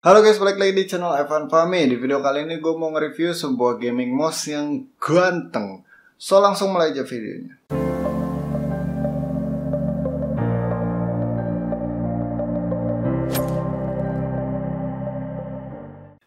Halo guys, balik lagi di channel Evan Fahmi. Di video kali ini gue mau nge-review sebuah gaming mouse yang ganteng. So langsung mulai aja videonya.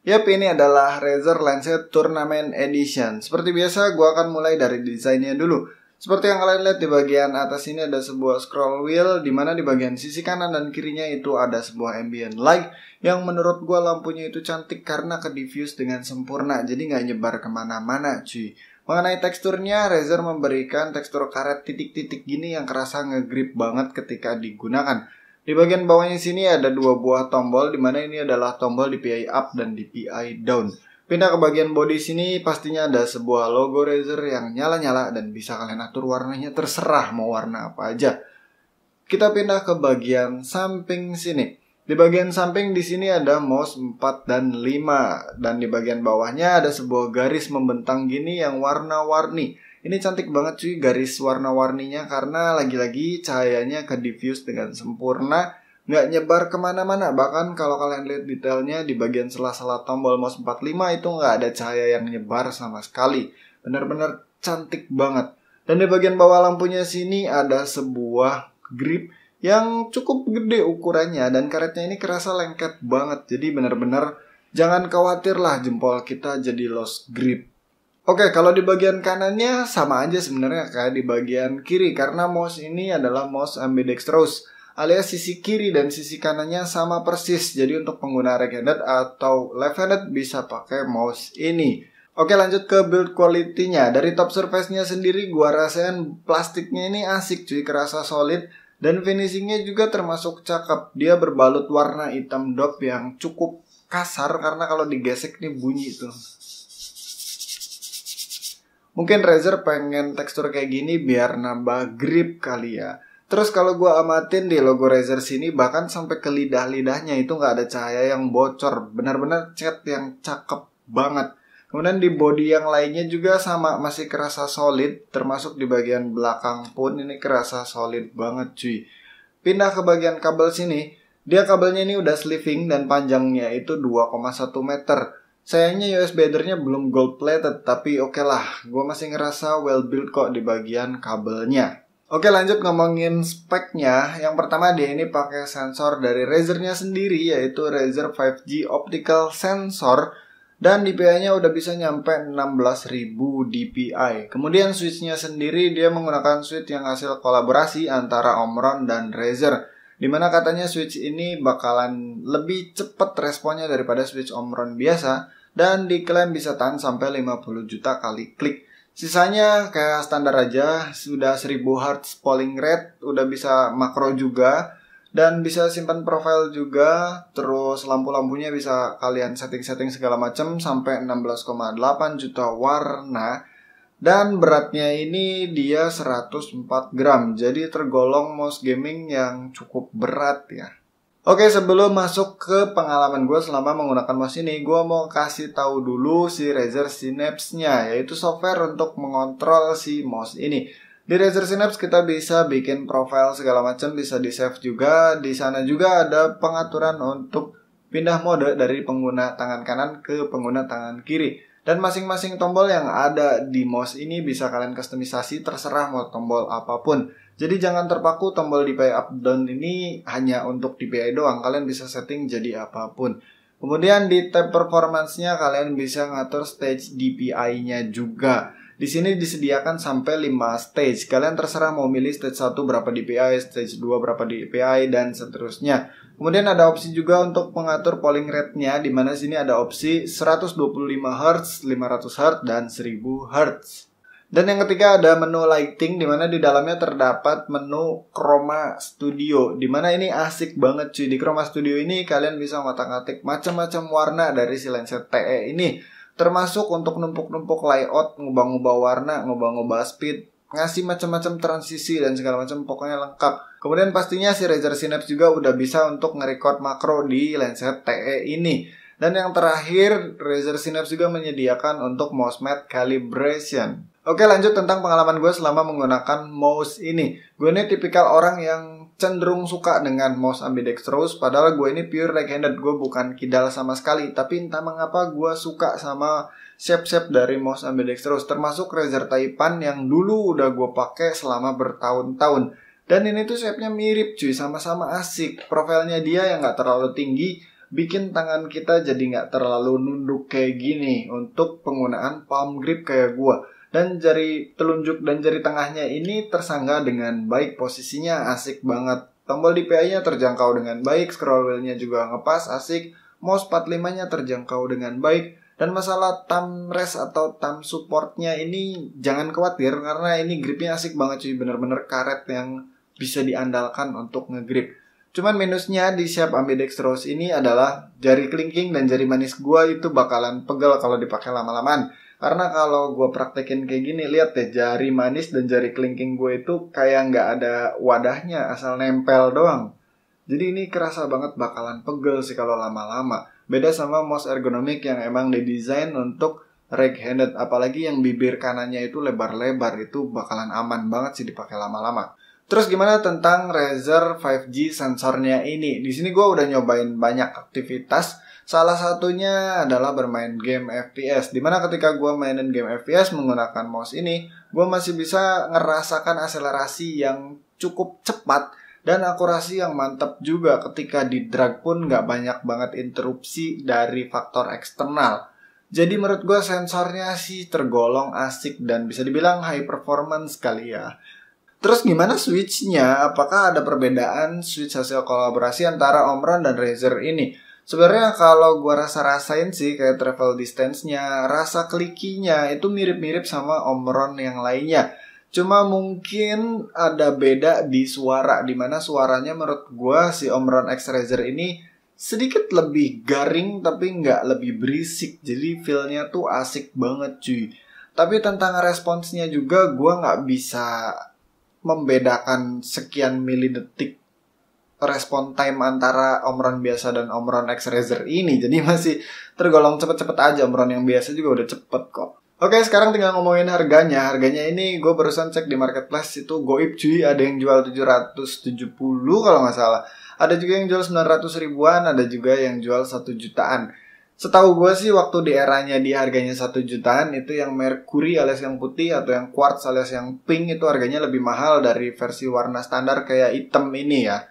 Yap, ini adalah Razer Lancet Tournament Edition. Seperti biasa, gue akan mulai dari desainnya dulu. Seperti yang kalian lihat di bagian atas ini ada sebuah scroll wheel, di mana di bagian sisi kanan dan kirinya itu ada sebuah ambient light yang menurut gue lampunya itu cantik karena ke-diffuse dengan sempurna, jadi nggak nyebar kemana-mana cuy. Mengenai teksturnya, Razer memberikan tekstur karet titik-titik gini yang kerasa ngegrip banget ketika digunakan. Di bagian bawahnya sini ada dua buah tombol, di mana ini adalah tombol DPI up dan DPI down. Pindah ke bagian body sini, pastinya ada sebuah logo Razer yang nyala-nyala dan bisa kalian atur warnanya terserah mau warna apa aja. Kita pindah ke bagian samping sini. Di bagian samping di sini ada mouse 4 dan 5 dan di bagian bawahnya ada sebuah garis membentang gini yang warna-warni. Ini cantik banget cuy garis warna-warninya karena lagi-lagi cahayanya ke diffuse dengan sempurna. Nggak nyebar kemana-mana, bahkan kalau kalian lihat detailnya di bagian sela-sela tombol mouse 45 itu nggak ada cahaya yang nyebar sama sekali. Benar-benar cantik banget. Dan di bagian bawah lampunya sini ada sebuah grip yang cukup gede ukurannya dan karetnya ini kerasa lengket banget. Jadi benar-benar jangan khawatir lah jempol kita jadi lost grip. Oke, kalau di bagian kanannya sama aja sebenarnya kayak di bagian kiri karena mouse ini adalah mouse ambidextrous. Alias sisi kiri dan sisi kanannya sama persis. Jadi untuk pengguna right-handed atau left-handed bisa pakai mouse ini. Oke, lanjut ke build quality-nya. Dari top surface-nya sendiri gua rasain plastiknya ini asik cuy, kerasa solid. Dan finishingnya juga termasuk cakep. Dia berbalut warna hitam dop yang cukup kasar karena kalau digesek nih bunyi tuh. Mungkin Razer pengen tekstur kayak gini biar nambah grip kali ya. Terus kalau gue amatin di logo Razer sini bahkan sampai ke lidah-lidahnya itu nggak ada cahaya yang bocor. Benar-benar cat yang cakep banget. Kemudian di body yang lainnya juga sama, masih kerasa solid. Termasuk di bagian belakang pun ini kerasa solid banget cuy. Pindah ke bagian kabel sini. Dia kabelnya ini udah sleeving dan panjangnya itu 2,1 meter. Sayangnya USB headernya belum gold plated, tapi oke lah. Gue masih ngerasa well built kok di bagian kabelnya. Oke, lanjut ngomongin speknya. Yang pertama dia ini pakai sensor dari Razernya sendiri, yaitu Razer 5G Optical Sensor. Dan DPI-nya udah bisa nyampe 16.000 DPI. Kemudian switch-nya sendiri dia menggunakan switch yang hasil kolaborasi antara Omron dan Razer. Dimana katanya switch ini bakalan lebih cepat responnya daripada switch Omron biasa. Dan diklaim bisa tahan sampai 50 juta kali klik. Sisanya kayak standar aja, sudah 1000 Hz polling rate, udah bisa makro juga, dan bisa simpan profile juga, terus lampu-lampunya bisa kalian setting-setting segala macam sampai 16,8 juta warna, dan beratnya ini dia 104 gram, jadi tergolong mouse gaming yang cukup berat ya. Oke, sebelum masuk ke pengalaman gue selama menggunakan mouse ini, gue mau kasih tahu dulu si Razer Synapse-nya, yaitu software untuk mengontrol si mouse ini. Di Razer Synapse kita bisa bikin profile segala macam, bisa di-save juga. Di sana juga ada pengaturan untuk pindah mode dari pengguna tangan kanan ke pengguna tangan kiri. Dan masing-masing tombol yang ada di mouse ini bisa kalian kustomisasi terserah mau tombol apapun. Jadi jangan terpaku tombol DPI up down ini hanya untuk DPI doang. Kalian bisa setting jadi apapun. Kemudian di tab performance-nya kalian bisa ngatur stage DPI-nya juga. Di sini disediakan sampai 5 stage. Kalian terserah mau milih stage 1 berapa DPI, stage 2 berapa DPI, dan seterusnya. Kemudian ada opsi juga untuk mengatur polling rate-nya, di mana sini ada opsi 125 Hz, 500 Hz, dan 1000 Hz. Dan yang ketiga ada menu lighting, di mana di dalamnya terdapat menu Chroma Studio, di mana ini asik banget cuy. Di Chroma Studio ini kalian bisa ngotak-ngatik macam-macam warna dari si Lancet TE ini. Termasuk untuk numpuk-numpuk layout, ngubah-ngubah warna, ngubah-ngubah speed, ngasih macam-macam transisi dan segala macam, pokoknya lengkap. Kemudian pastinya si Razer Synapse juga udah bisa untuk nge-record makro di Lancet TE ini. Dan yang terakhir, Razer Synapse juga menyediakan untuk mouse mat calibration. Oke, lanjut tentang pengalaman gue selama menggunakan mouse ini. Gue ini tipikal orang yang cenderung suka dengan mouse ambidextrous, padahal gue ini pure right-handed, gue bukan kidal sama sekali. Tapi entah mengapa gue suka sama shape-shape dari mouse ambidextrous, termasuk Razer Taipan yang dulu udah gue pakai selama bertahun-tahun. Dan ini tuh shape-nya mirip cuy, sama-sama asik. Profilnya dia yang gak terlalu tinggi, bikin tangan kita jadi gak terlalu nunduk kayak gini untuk penggunaan palm grip kayak gue. Dan jari telunjuk dan jari tengahnya ini tersangga dengan baik, posisinya asik banget. Tombol DPI-nya terjangkau dengan baik, scroll wheel-nya juga ngepas, asik. Mouse 45-nya terjangkau dengan baik. Dan masalah thumb rest atau thumb support-nya ini jangan khawatir, karena ini gripnya asik banget cuy, bener-bener karet yang bisa diandalkan untuk ngegrip. Cuman minusnya di shape ambidextrous ini adalah jari kelingking dan jari manis gua itu bakalan pegel kalau dipakai lama-lamaan. Karena kalau gue praktekin kayak gini, lihat deh, jari manis dan jari kelingking gue itu kayak nggak ada wadahnya, asal nempel doang. Jadi ini kerasa banget bakalan pegel sih kalau lama-lama. Beda sama mouse ergonomik yang emang didesain untuk right-handed, apalagi yang bibir kanannya itu lebar-lebar, itu bakalan aman banget sih dipakai lama-lama. Terus gimana tentang Razer 5G sensornya ini? Di sini gue udah nyobain banyak aktivitas. Salah satunya adalah bermain game FPS, dimana ketika gue mainin game FPS menggunakan mouse ini, gue masih bisa ngerasakan akselerasi yang cukup cepat dan akurasi yang mantap juga. Ketika di drag pun gak banyak banget interupsi dari faktor eksternal. Jadi menurut gue sensornya sih tergolong asik dan bisa dibilang high performance kali ya. Terus gimana switch-nya? Apakah ada perbedaan switch hasil kolaborasi antara Omron dan Razer ini? Sebenarnya kalau gue rasa-rasain sih kayak travel distance-nya, rasa klikinya itu mirip-mirip sama Omron yang lainnya. Cuma mungkin ada beda di suara, dimana suaranya menurut gue si Omron X Razer ini sedikit lebih garing tapi nggak lebih berisik. Jadi feel-nya tuh asik banget cuy. Tapi tentang responsnya juga gue nggak bisa membedakan sekian milidetik respon time antara Omron biasa dan Omron X Razer ini. Jadi masih tergolong cepet-cepet aja. Omron yang biasa juga udah cepet kok. Oke, sekarang tinggal ngomongin harganya. Harganya ini gue barusan cek di marketplace itu goib cuy. Ada yang jual 770 kalau nggak salah. Ada juga yang jual 900 ribuan. Ada juga yang jual 1 jutaan. Setahu gue sih waktu di eranya di harganya 1 jutaan itu yang Mercury alias yang putih atau yang Quartz alias yang pink itu harganya lebih mahal dari versi warna standar kayak hitam ini ya.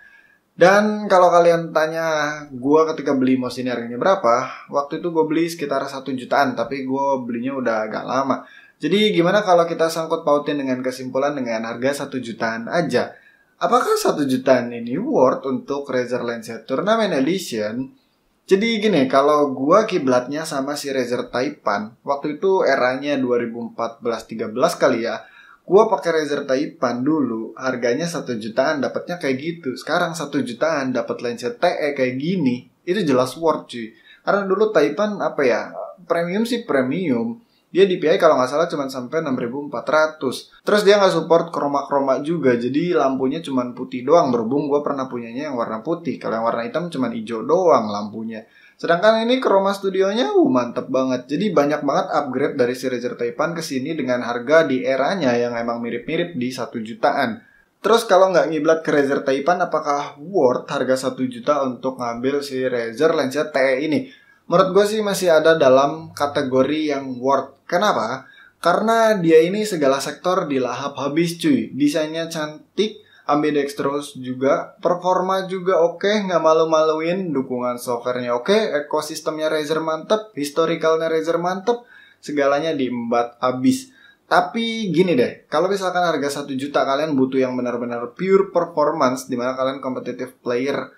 Dan kalau kalian tanya gue ketika beli mouse ini harganya berapa, waktu itu gue beli sekitar 1 jutaan, tapi gue belinya udah agak lama. Jadi gimana kalau kita sangkut pautin dengan kesimpulan dengan harga 1 jutaan aja? Apakah 1 jutaan ini worth untuk Razer Lancia Tournament Edition? Jadi gini, kalau gue kiblatnya sama si Razer Taipan, waktu itu eranya 2014-13 kali ya. Gue pakai Razer Taipan dulu, harganya 1 jutaan dapatnya kayak gitu. Sekarang 1 jutaan dapat Lancia TE kayak gini, itu jelas worth cuy. Karena dulu Taipan apa ya, premium sih premium. Dia DPI kalau nggak salah cuma sampai 6400. Terus dia nggak support chroma-chroma juga, jadi lampunya cuma putih doang. Berhubung gue pernah punyanya yang warna putih, kalau yang warna hitam cuma hijau doang lampunya. Sedangkan ini chroma studionya mantep banget. Jadi banyak banget upgrade dari si Razer Taipan ke sini dengan harga di eranya yang emang mirip-mirip di 1 jutaan. Terus kalau nggak ngiblat ke Razer Taipan, apakah worth harga 1 juta untuk ngambil si Razer Lancia TE ini? Menurut gue sih masih ada dalam kategori yang worth. Kenapa? Karena dia ini segala sektor dilahap habis cuy. Desainnya cantik, ambidextrous juga, performa juga oke, nggak malu-maluin, dukungan softwarenya oke, ekosistemnya Razer mantep, historicalnya Razer mantep, segalanya diembat habis. Tapi gini deh, kalau misalkan harga 1 juta kalian butuh yang benar-benar pure performance, dimana kalian competitive player,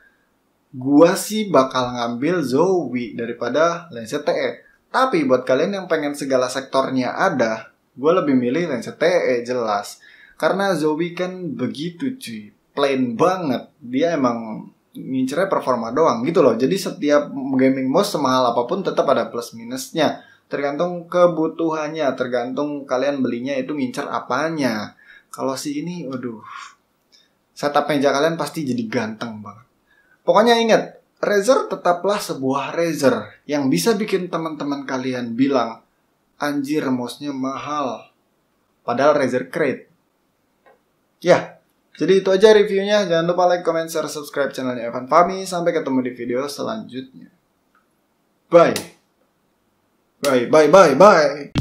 gua sih bakal ngambil Zowie daripada Lancia TE. Tapi buat kalian yang pengen segala sektornya ada, gua lebih milih Lancia TE jelas. Karena Zowie kan begitu cuy, plain banget. Dia emang ngincernya performa doang gitu loh. Jadi setiap gaming mouse semahal apapun tetap ada plus minusnya. Tergantung kebutuhannya, tergantung kalian belinya itu ngincer apanya. Kalau si ini, waduh, setup meja kalian pasti jadi ganteng banget. Pokoknya ingat, Razer tetaplah sebuah Razer yang bisa bikin teman-teman kalian bilang, anjir mouse-nya mahal. Padahal Razer Crate. Ya, Jadi itu aja reviewnya. Jangan lupa like, comment, share, subscribe channelnya Evan Fahmi. Sampai ketemu di video selanjutnya. Bye. Bye.